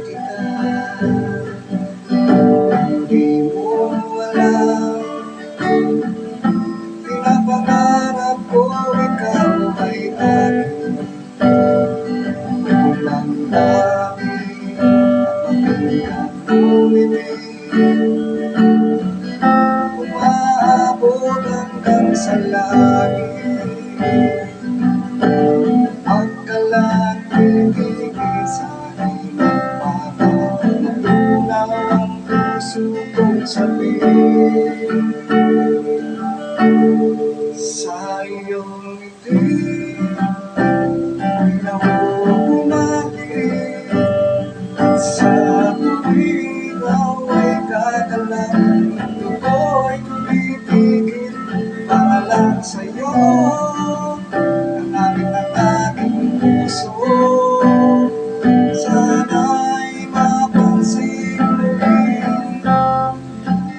kita. Di mo alam, pinapangarap ko ikaw ay akin. Walang langit at pagkakaulitin, umaabot hanggang sa langit. Pagkalang titigil sa aking pagpapalulaw ang puso kong sabihin. Sa iyong ngiti ay nauumalik, sa tuwing ikaw ay gagalaw, mundo ko'y tumitigil para lang sa'yo. Hanapin ang aking puso, sana'y mapansin mo rin.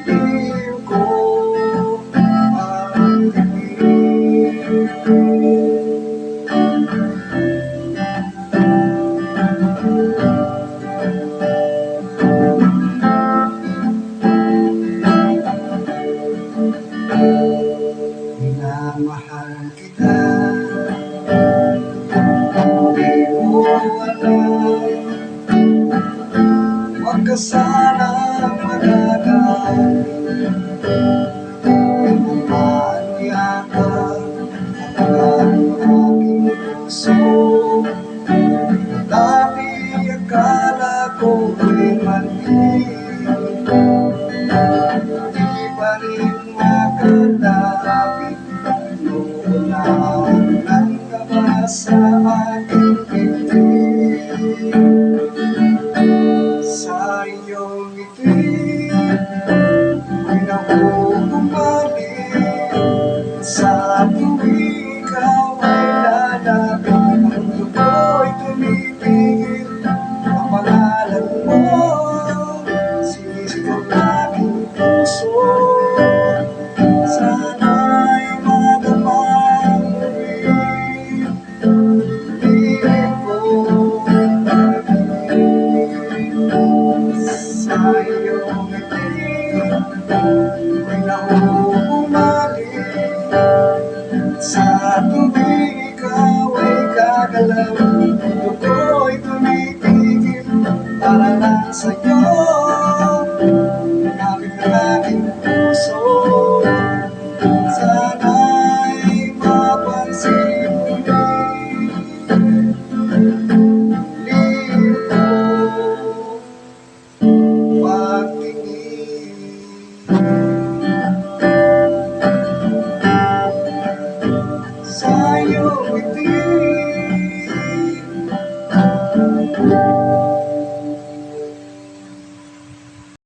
Hihil ko ang tingin. Minamahal kita, di mo alam, huwag ka sanang magagalit. Pinamanyakap at ang aking puso, dati akala ko'y mali. Di pa rin makalapit, noon lang ka ba sa aking bibig. Sa iyong ngiti ay nauumalik, sa tuwing ikaw ay lalapit, ang mundo ko'y tumitigil. Ang pangalan mo, sinisigaw aking puso, sana'y madamang rin. Hihil ko sa iyong ngiti ay nauumalik, sa tuwing ikaw ay gagalaw, mundo ko'y tumitigil para lang sa'yo. Hanapin ang aking puso, sana'y mapansin mo rin. Lihim ko pagtingin. Sa iyong ngiti